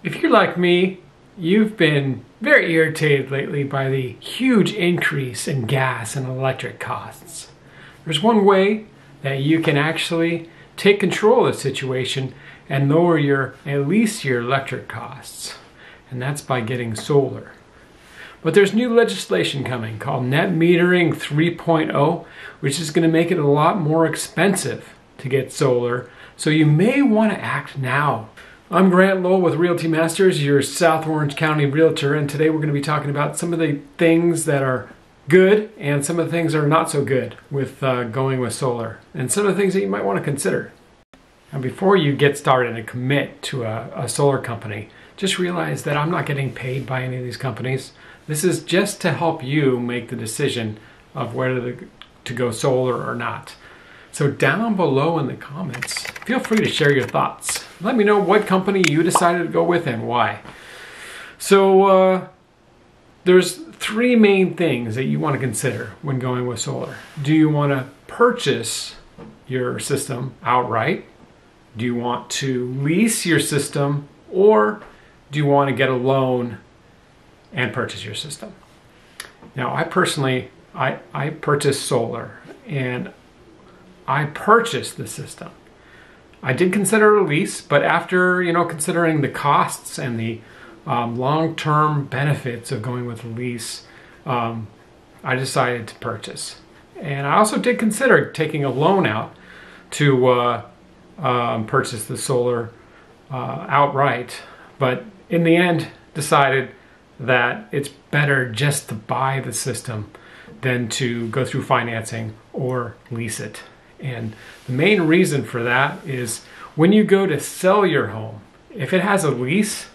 If you're like me, you've been very irritated lately by the huge increase in gas and electric costs. There's one way that you can actually take control of the situation and lower at least your electric costs, and that's by getting solar. But there's new legislation coming called Net Metering 3.0, which is going to make it a lot more expensive to get solar, so you may want to act now. I'm Loel with Realty Masters, your South Orange County Realtor, and today we're going to be talking about some of the things that are good and some of the things that are not so good with going with solar, and some of the things that you might want to consider. And before you get started and commit to a solar company, just realize that I'm not getting paid by any of these companies. This is just to help you make the decision of whether to go solar or not. So down below in the comments, feel free to share your thoughts. Let me know what company you decided to go with and why. So there's three main things that you want to consider when going with solar. Do you want to purchase your system outright? Do you want to lease your system, or do you want to get a loan and purchase your system? Now, I personally, I purchased solar, and I purchased the system. I did consider a lease, but after considering the costs and the long-term benefits of going with a lease, I decided to purchase. And I also did consider taking a loan out to purchase the solar outright, but in the end decided that it's better just to buy the system than to go through financing or lease it. And the main reason for that is when you go to sell your home, if it has a lease,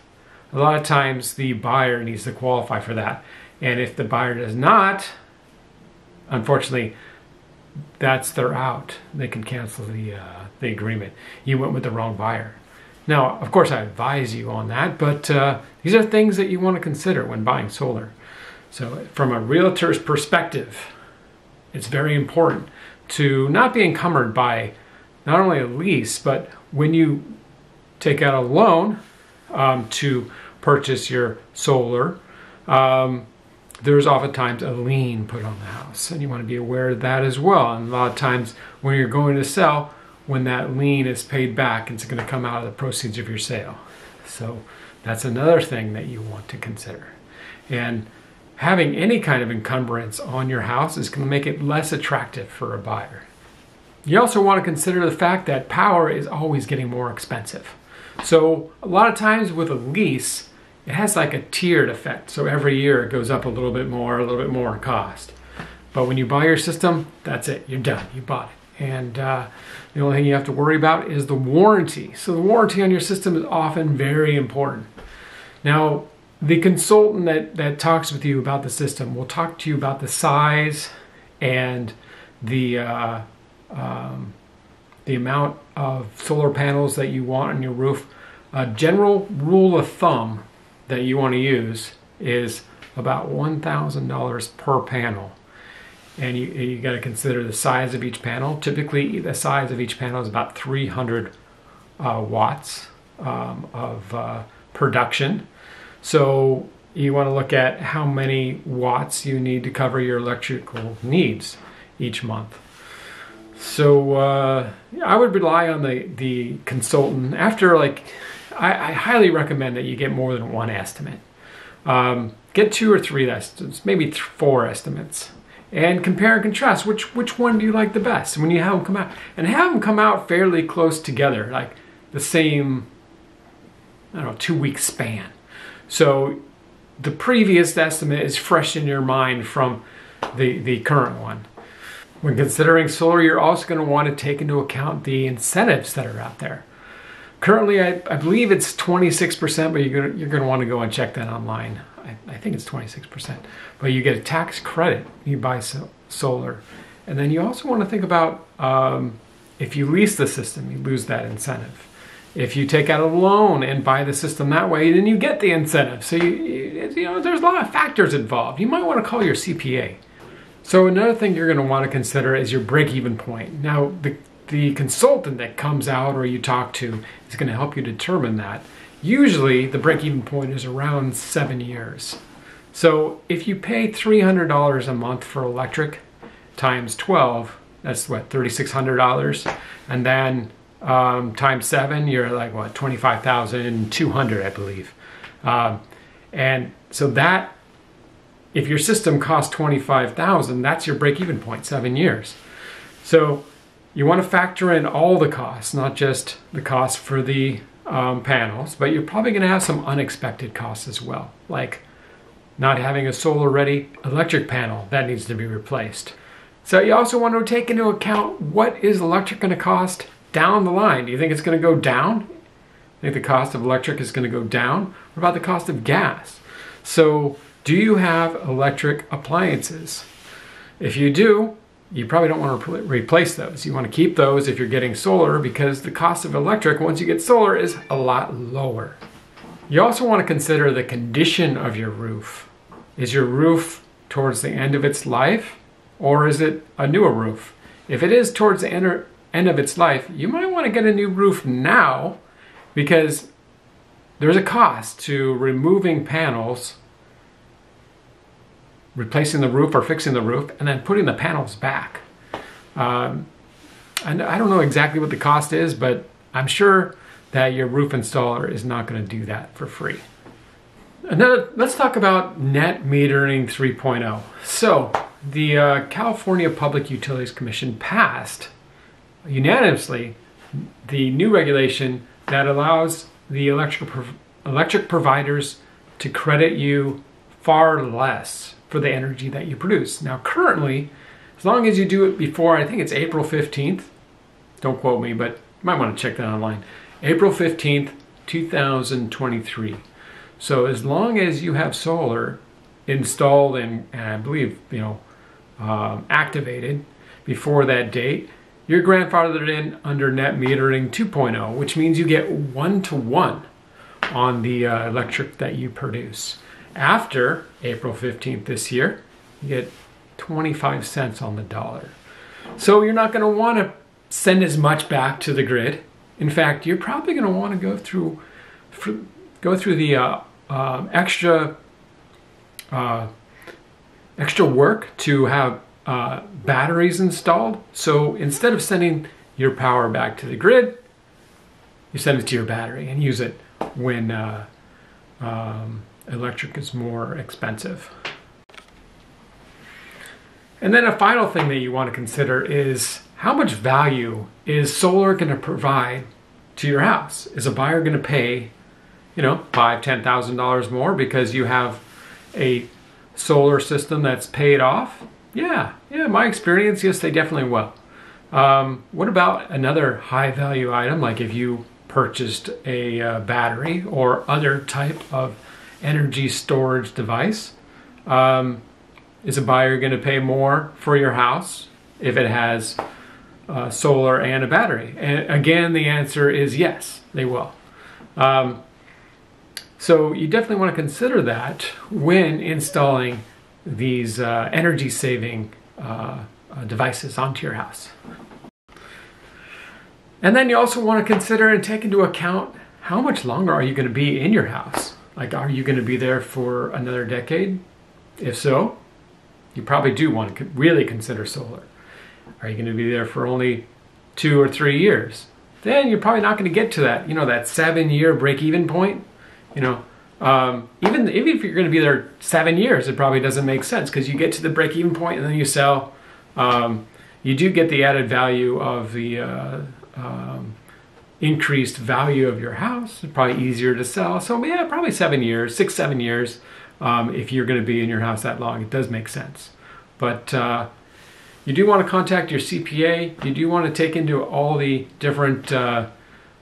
a lot of times the buyer needs to qualify for that. And if the buyer does not, unfortunately, they're out. They can cancel the agreement. You went with the wrong buyer. Now, of course, I advise you on that, but these are things that you want to consider when buying solar. So from a realtor's perspective, it's very important to not be encumbered by not only a lease, but when you take out a loan to purchase your solar, there's oftentimes a lien put on the house, and you want to be aware of that as well. And a lot of times when you're going to sell, when that lien is paid back, it's going to come out of the proceeds of your sale. So that's another thing that you want to consider. And having any kind of encumbrance on your house is going to make it less attractive for a buyer. You also want to consider the fact that power is always getting more expensive. So a lot of times with a lease, it has like a tiered effect. So every year it goes up a little bit more in cost. But when you buy your system, that's it. You're done. You bought it. And the only thing you have to worry about is the warranty. So the warranty on your system is often very important. Now, the consultant that talks with you about the system will talk to you about the size and the amount of solar panels that you want on your roof. A general rule of thumb that you want to use is about $1,000 per panel. And you got to consider the size of each panel. Typically, the size of each panel is about 300 watts of production. So you want to look at how many watts you need to cover your electrical needs each month. So I would rely on the consultant. After I highly recommend that you get more than one estimate. Get 2 or 3 estimates, maybe 4 estimates, and compare and contrast. Which one do you like the best? When you have them come out, and have them come out fairly close together, like the same, 2-week span. So the previous estimate is fresh in your mind from the current one. When considering solar, you're also going to want to take into account the incentives that are out there. Currently, I believe it's 26%, but you're going to want to go and check that online. I think it's 26%. But you get a tax credit when you buy solar. And then you also want to think about if you lease the system, you lose that incentive. If you take out a loan and buy the system that way, then you get the incentive. So there's a lot of factors involved. You might want to call your CPA. So another thing you're going to want to consider is your break-even point. Now, the consultant that comes out or you talk to is going to help you determine that. Usually the break-even point is around 7 years. So if you pay $300 a month for electric times 12, that's what, $3,600, and then times 7, you're like what, 25,200, I believe. And so that, if your system costs 25,000, that's your break-even point, 7 years. So you want to factor in all the costs, not just the cost for the panels, but you're probably going to have some unexpected costs as well, like not having a solar-ready electric panel that needs to be replaced. So you also want to take into account, what is electric going to cost down the line? Do you think it's going to go down? I think the cost of electric is going to go down. What about the cost of gas? So do you have electric appliances? If you do, you probably don't want to replace those. You want to keep those if you're getting solar, because the cost of electric once you get solar is a lot lower. You also want to consider the condition of your roof. Is your roof towards the end of its life, or is it a newer roof? If it is towards the end of its life, you might want to get a new roof now, because there's a cost to removing panels, replacing the roof or fixing the roof, and then putting the panels back. And I don't know exactly what the cost is, but I'm sure that your roof installer is not going to do that for free. Let's talk about net metering 3.0. So the California Public Utilities Commission passed unanimously the new regulation that allows the electric providers to credit you far less for the energy that you produce. Now currently, as long as you do it before, I think it's April 15th, don't quote me, but you might want to check that online, April 15th, 2023. So as long as you have solar installed and I believe, activated before that date, you're grandfathered in under net metering 2.0, which means you get 1-to-1 on the electric that you produce. After April 15th this year, you get 25 cents on the dollar. So you're not going to want to send as much back to the grid. In fact, you're probably going to want to go through the extra work to have batteries installed. So instead of sending your power back to the grid, you send it to your battery and use it when electric is more expensive. And then a final thing that you want to consider is, how much value is solar going to provide to your house? Is a buyer going to pay, $5,000-$10,000 more because you have a solar system that's paid off? Yeah, my experience, yes, they definitely will. What about another high value item, like if you purchased a battery or other type of energy storage device? Is a buyer going to pay more for your house if it has solar and a battery? And again, the answer is yes, they will. So you definitely want to consider that when installing these energy saving devices onto your house. And then you also want to consider and take into account, how much longer are you going to be in your house? Like, are you going to be there for another decade? If so, you probably do want to really consider solar. Are you going to be there for only 2 or 3 years? Then you're probably not going to get to that, that 7-year break-even point. Even if you're going to be there 7 years, it probably doesn't make sense, because you get to the break-even point and then you sell. You do get the added value of the increased value of your house. It's probably easier to sell. So yeah, probably 7 years, 6-7 years. If you're going to be in your house that long, it does make sense. But you do want to contact your CPA. You do want to take into all the different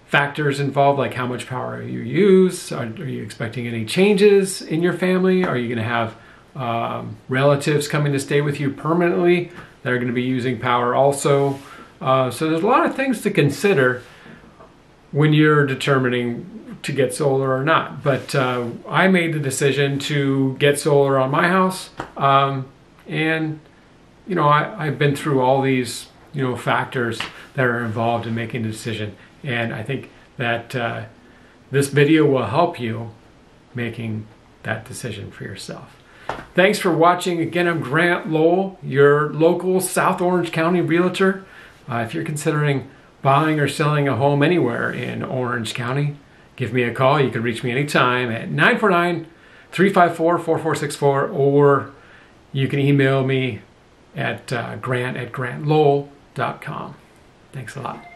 factors involved, like how much power you use. Are you expecting any changes in your family? Are you going to have relatives coming to stay with you permanently that are going to be using power also? So there's a lot of things to consider when you're determining to get solar or not. But I made the decision to get solar on my house, and I've been through all these factors that are involved in making a decision, and I think that this video will help you making that decision for yourself. Thanks for watching. Again, I'm Grant Loel, your local South Orange County Realtor. If you're considering buying or selling a home anywhere in Orange County, give me a call. You can reach me anytime at 949-354-4464, or you can email me at grant@grantlowell.com. Thanks a lot.